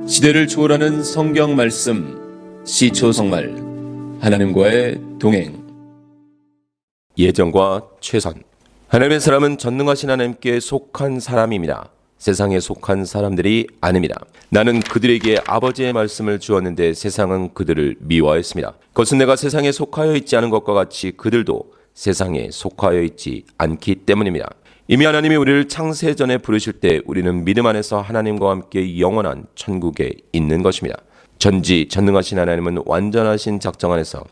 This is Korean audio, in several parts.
시대를 초월하는 성경 말씀, 시초성말, 하나님과의 동행. 예정과 최선. 하나님의 사람은 전능하신 하나님께 속한 사람입니다. 세상에 속한 사람들이 아닙니다. 나는 그들에게 아버지의 말씀을 주었는데 세상은 그들을 미워했습니다. 그것은 내가 세상에 속하여 있지 않은 것과 같이 그들도 세상에 속하여 있지 않기 때문입니다. 이미 하나님이 우리를 창세전에 부르실 때 우리는 믿음 안에서 하나님과 함께 영원한 천국에 있는 것입니다. 전지전능하신 하나님은 완전하신 작정 안에서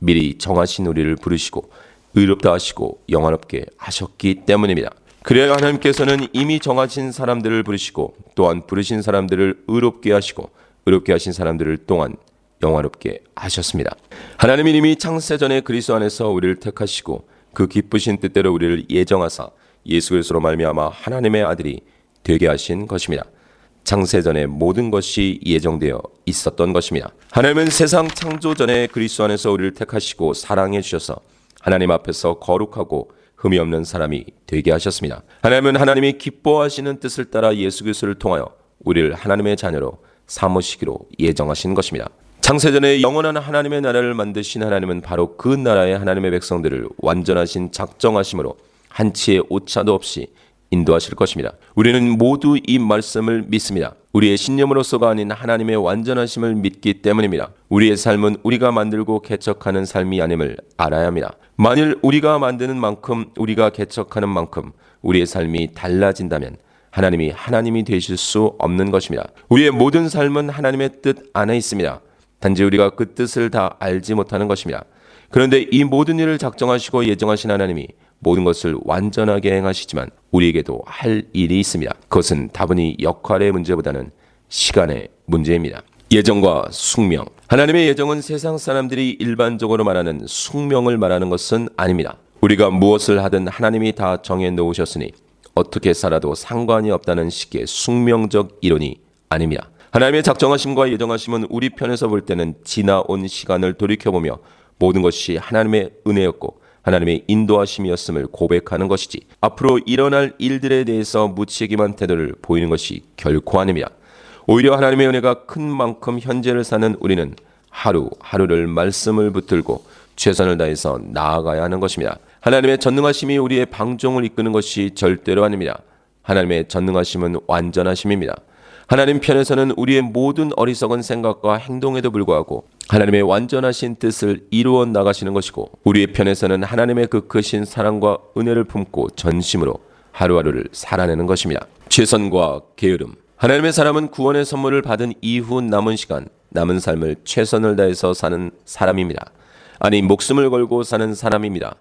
미리 정하신 우리를 부르시고 의롭다 하시고 영원롭게 하셨기 때문입니다. 그래야 하나님께서는 이미 정하신 사람들을 부르시고 또한 부르신 사람들을 의롭게 하시고 의롭게 하신 사람들을 또한 영원롭게 하셨습니다. 하나님이 이미 창세전에 그리스도 안에서 우리를 택하시고 그 기쁘신 뜻대로 우리를 예정하사 예수 그리스도로 말미암아 하나님의 아들이 되게 하신 것입니다. 창세전에 모든 것이 예정되어 있었던 것입니다. 하나님은 세상 창조 전에 그리스도 안에서 우리를 택하시고 사랑해 주셔서 하나님 앞에서 거룩하고 흠이 없는 사람이 되게 하셨습니다. 하나님은 하나님이 기뻐하시는 뜻을 따라 예수 그리스도를 통하여 우리를 하나님의 자녀로 삼으시기로 예정하신 것입니다. 창세전에 영원한 하나님의 나라를 만드신 하나님은 바로 그 나라의 하나님의 백성들을 완전하신 작정하심으로 한치의 오차도 없이 인도하실 것입니다. 우리는 모두 이 말씀을 믿습니다. 우리의 신념으로서가 아닌 하나님의 완전하심을 믿기 때문입니다. 우리의 삶은 우리가 만들고 개척하는 삶이 아님을 알아야 합니다. 만일 우리가 만드는 만큼 우리가 개척하는 만큼 우리의 삶이 달라진다면 하나님이 되실 수 없는 것입니다. 우리의 모든 삶은 하나님의 뜻 안에 있습니다. 단지 우리가 그 뜻을 다 알지 못하는 것입니다. 그런데 이 모든 일을 작정하시고 예정하신 하나님이 모든 것을 완전하게 행하시지만 우리에게도 할 일이 있습니다. 그것은 다분히 역할의 문제보다는 시간의 문제입니다. 예정과 숙명. 하나님의 예정은 세상 사람들이 일반적으로 말하는 숙명을 말하는 것은 아닙니다. 우리가 무엇을 하든 하나님이 다 정해 놓으셨으니 어떻게 살아도 상관이 없다는 식의 숙명적 이론이 아닙니다. 하나님의 작정하심과 예정하심은 우리 편에서 볼 때는 지나온 시간을 돌이켜보며 모든 것이 하나님의 은혜였고 하나님의 인도하심이었음을 고백하는 것이지 앞으로 일어날 일들에 대해서 무책임한 태도를 보이는 것이 결코 아닙니다. 오히려 하나님의 은혜가 큰 만큼 현재를 사는 우리는 하루하루를 말씀을 붙들고 최선을 다해서 나아가야 하는 것입니다. 하나님의 전능하심이 우리의 방종을 이끄는 것이 절대로 아닙니다. 하나님의 전능하심은 완전하심입니다. 하나님 편에서는 우리의 모든 어리석은 생각과 행동에도 불구하고 하나님의 완전하신 뜻을 이루어 나가시는 것이고 우리의 편에서는 하나님의 그 크신 사랑과 은혜를 품고 전심으로 하루하루를 살아내는 것입니다. 최선과 게으름. 하나님의 사람은 구원의 선물을 받은 이후 남은 시간, 남은 삶을 최선을 다해서 사는 사람입니다. 아니 목숨을 걸고 사는 사람입니다.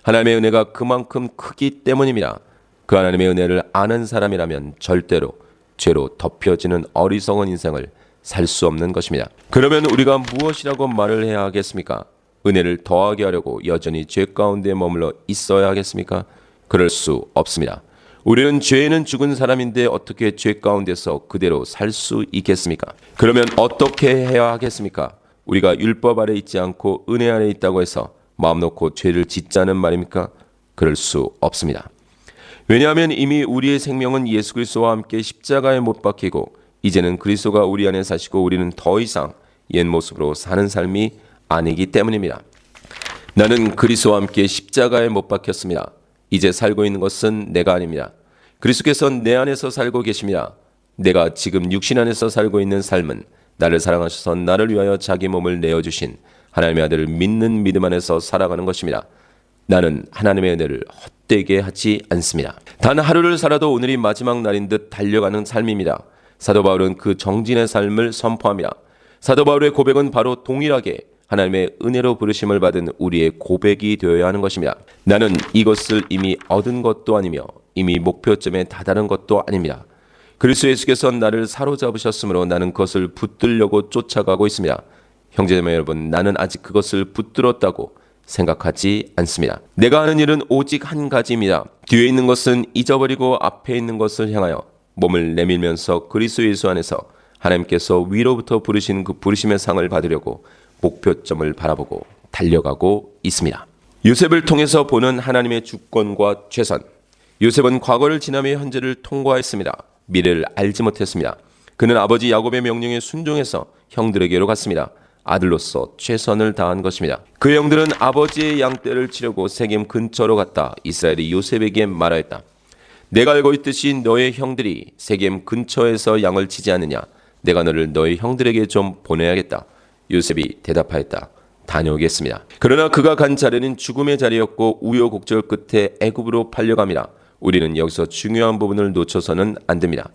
하나님의 은혜가 그만큼 크기 때문입니다. 그 하나님의 은혜를 아는 사람이라면 절대로 죄로 덮여지는 어리석은 인생을 살 수 없는 것입니다. 그러면 우리가 무엇이라고 말을 해야 하겠습니까? 은혜를 더하게 하려고 여전히 죄 가운데 머물러 있어야 하겠습니까? 그럴 수 없습니다. 우리는 죄에는 죽은 사람인데 어떻게 죄 가운데서 그대로 살 수 있겠습니까? 그러면 어떻게 해야 하겠습니까? 우리가 율법 아래 있지 않고 은혜 아래 있다고 해서 마음 놓고 죄를 짓자는 말입니까? 그럴 수 없습니다. 왜냐하면 이미 우리의 생명은 예수 그리스도와 함께 십자가에 못 박히고 이제는 그리스도가 우리 안에 사시고 우리는 더 이상 옛 모습으로 사는 삶이 아니기 때문입니다. 나는 그리스도와 함께 십자가에 못 박혔습니다. 이제 살고 있는 것은 내가 아닙니다. 그리스도께서 내 안에서 살고 계십니다. 내가 지금 육신 안에서 살고 있는 삶은 나를 사랑하셔서 나를 위하여 자기 몸을 내어주신 하나님의 아들을 믿는 믿음 안에서 살아가는 것입니다. 나는 하나님의 은혜를 헛되게 하지 않습니다. 단 하루를 살아도 오늘이 마지막 날인 듯 달려가는 삶입니다. 사도 바울은 그 정진의 삶을 선포합니다. 사도 바울의 고백은 바로 동일하게 하나님의 은혜로 부르심을 받은 우리의 고백이 되어야 하는 것입니다. 나는 이것을 이미 얻은 것도 아니며 이미 목표점에 다다른 것도 아닙니다. 그리스도 예수께서 나를 사로잡으셨으므로 나는 그것을 붙들려고 쫓아가고 있습니다. 형제자매 여러분, 나는 아직 그것을 붙들었다고 생각하지 않습니다. 내가 하는 일은 오직 한 가지입니다. 뒤에 있는 것은 잊어버리고 앞에 있는 것을 향하여 몸을 내밀면서 그리스도 예수 안에서 하나님께서 위로부터 부르신 그 부르심의 상을 받으려고 목표점을 바라보고 달려가고 있습니다. 요셉을 통해서 보는 하나님의 주권과 최선. 요셉은 과거를 지나며 현재를 통과했습니다. 미래를 알지 못했습니다. 그는 아버지 야곱의 명령에 순종해서 형들에게로 갔습니다. 아들로서 최선을 다한 것입니다. 그 형들은 아버지의 양떼를 치려고 세겜 근처로 갔다 이스라엘이 요셉에게 말하였다. 내가 알고 있듯이 너의 형들이 세겜 근처에서 양을 치지 않느냐. 내가 너를 너의 형들에게 좀 보내야겠다. 요셉이 대답하였다. 다녀오겠습니다. 그러나 그가 간 자리는 죽음의 자리였고 우여곡절 끝에 애굽으로 팔려갑니다. 우리는 여기서 중요한 부분을 놓쳐서는 안 됩니다.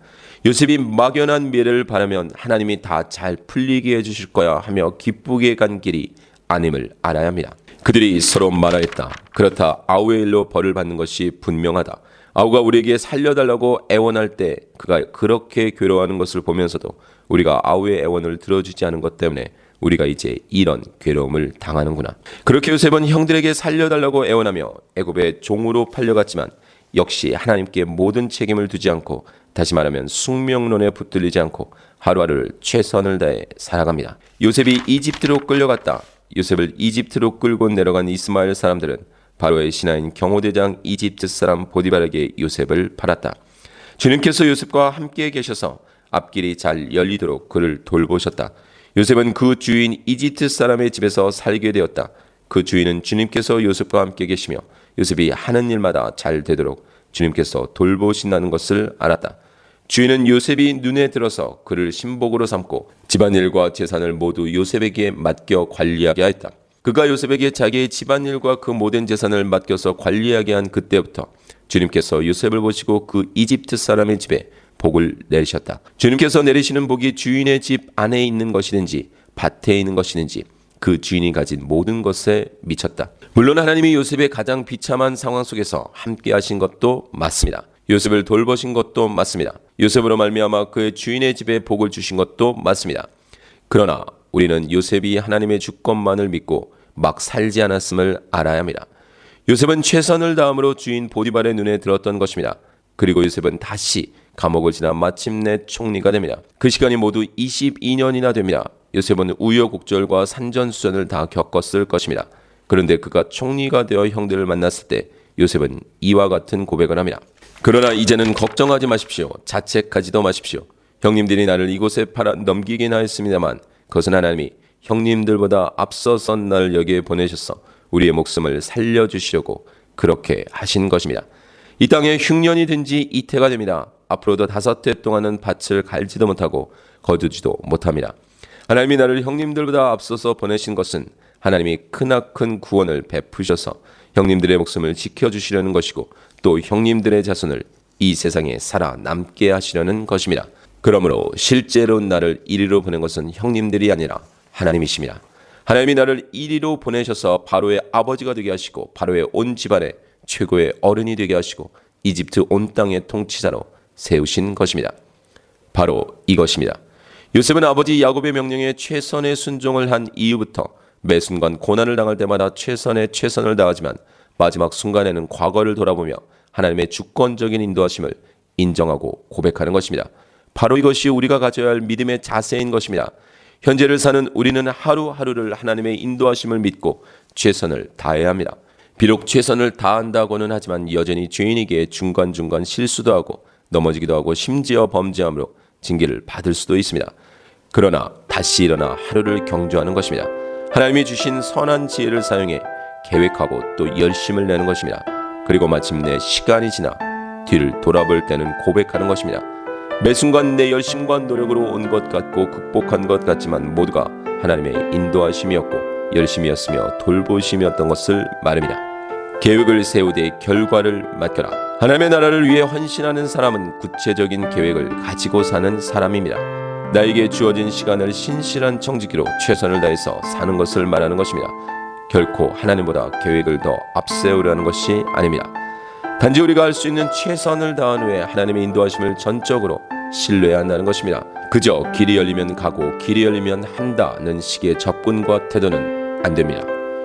요셉이 막연한 미래를 바라면 하나님이 다 잘 풀리게 해주실 거야 하며 기쁘게 간 길이 아님을 알아야 합니다. 그들이 서로 말하였다. 그렇다. 아우의 일로 벌을 받는 것이 분명하다. 아우가 우리에게 살려달라고 애원할 때 그가 그렇게 괴로워하는 것을 보면서도 우리가 아우의 애원을 들어주지 않은 것 때문에 우리가 이제 이런 괴로움을 당하는구나. 그렇게 요셉은 형들에게 살려달라고 애원하며 애굽의 종으로 팔려갔지만 역시 하나님께 모든 책임을 두지 않고 다시 말하면 숙명론에 붙들리지 않고 하루하루를 최선을 다해 살아갑니다. 요셉이 이집트로 끌려갔다. 요셉을 이집트로 끌고 내려간 이스마엘 사람들은 바로의 신하인 경호대장 이집트 사람 보디발에게 요셉을 팔았다. 주님께서 요셉과 함께 계셔서 앞길이 잘 열리도록 그를 돌보셨다. 요셉은 그 주인 이집트 사람의 집에서 살게 되었다. 그 주인은 주님께서 요셉과 함께 계시며 요셉이 하는 일마다 잘 되도록 주님께서 돌보신다는 것을 알았다. 주인은 요셉이 눈에 들어서 그를 신복으로 삼고 집안일과 재산을 모두 요셉에게 맡겨 관리하게 하였다. 그가 요셉에게 자기의 집안일과 그 모든 재산을 맡겨서 관리하게 한 그때부터 주님께서 요셉을 보시고 그 이집트 사람의 집에 복을 내리셨다. 주님께서 내리시는 복이 주인의 집 안에 있는 것이든지 밭에 있는 것이든지 그 주인이 가진 모든 것에 미쳤다. 물론 하나님이 요셉의 가장 비참한 상황 속에서 함께 하신 것도 맞습니다. 요셉을 돌보신 것도 맞습니다. 요셉으로 말미암아 그의 주인의 집에 복을 주신 것도 맞습니다. 그러나 우리는 요셉이 하나님의 주권만을 믿고 막 살지 않았음을 알아야 합니다. 요셉은 최선을 다함으로 주인 보디발의 눈에 들었던 것입니다. 그리고 요셉은 다시 감옥을 지나 마침내 총리가 됩니다. 그 시간이 모두 22년이나 됩니다. 요셉은 우여곡절과 산전수전을 다 겪었을 것입니다. 그런데 그가 총리가 되어 형들을 만났을 때 요셉은 이와 같은 고백을 합니다. 그러나 이제는 걱정하지 마십시오. 자책하지도 마십시오. 형님들이 나를 이곳에 팔아 넘기긴 하였습니다만 그것은 하나님이 형님들보다 앞서서 나를 여기에 보내셔서 우리의 목숨을 살려주시려고 그렇게 하신 것입니다. 이 땅에 흉년이 든 지 이태가 됩니다. 앞으로도 5해 동안은 밭을 갈지도 못하고 거두지도 못합니다. 하나님이 나를 형님들보다 앞서서 보내신 것은 하나님이 크나큰 구원을 베푸셔서 형님들의 목숨을 지켜주시려는 것이고 또 형님들의 자손을 이 세상에 살아남게 하시려는 것입니다. 그러므로 실제로 나를 이리로 보낸 것은 형님들이 아니라 하나님이십니다. 하나님이 나를 이리로 보내셔서 바로의 아버지가 되게 하시고 바로의 온 집안의 최고의 어른이 되게 하시고 이집트 온 땅의 통치자로 세우신 것입니다. 바로 이것입니다. 요셉은 아버지 야곱의 명령에 최선의 순종을 한 이후부터 매 순간 고난을 당할 때마다 최선을 다하지만 마지막 순간에는 과거를 돌아보며 하나님의 주권적인 인도하심을 인정하고 고백하는 것입니다. 바로 이것이 우리가 가져야 할 믿음의 자세인 것입니다. 현재를 사는 우리는 하루하루를 하나님의 인도하심을 믿고 최선을 다해야 합니다. 비록 최선을 다한다고는 하지만 여전히 죄인에게 중간중간 실수도 하고 넘어지기도 하고 심지어 범죄함으로 징계를 받을 수도 있습니다. 그러나 다시 일어나 하루를 경주하는 것입니다. 하나님이 주신 선한 지혜를 사용해 계획하고 또 열심을 내는 것입니다. 그리고 마침내 시간이 지나 뒤를 돌아볼 때는 고백하는 것입니다. 매 순간 내 열심과 노력으로 온 것 같고 극복한 것 같지만 모두가 하나님의 인도하심이었고 열심이었으며 돌보심이었던 것을 말합니다. 계획을 세우되 결과를 맡겨라. 하나님의 나라를 위해 헌신하는 사람은 구체적인 계획을 가지고 사는 사람입니다. 나에게 주어진 시간을 신실한 청지기로 최선을 다해서 사는 것을 말하는 것입니다. 결코 하나님보다 계획을 더 앞세우려는 것이 아닙니다. 단지 우리가 할 수 있는 최선을 다한 후에 하나님의 인도하심을 전적으로 신뢰해야 한다는 것입니다. 그저 길이 열리면 가고 길이 열리면 한다는 식의 접근과 태도는 안 됩니다.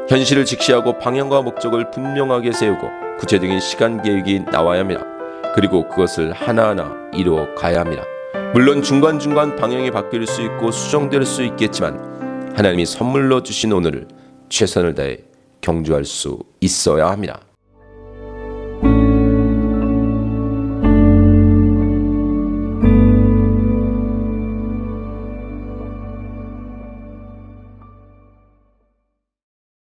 현실을 직시하고 방향과 목적을 분명하게 세우고 구체적인 시간 계획이 나와야 합니다. 그리고 그것을 하나하나 이루어 가야 합니다. 물론 중간중간 방향이 바뀔 수 있고 수정될 수 있겠지만 하나님이 선물로 주신 오늘을 최선을 다해 경주할 수 있어야 합니다.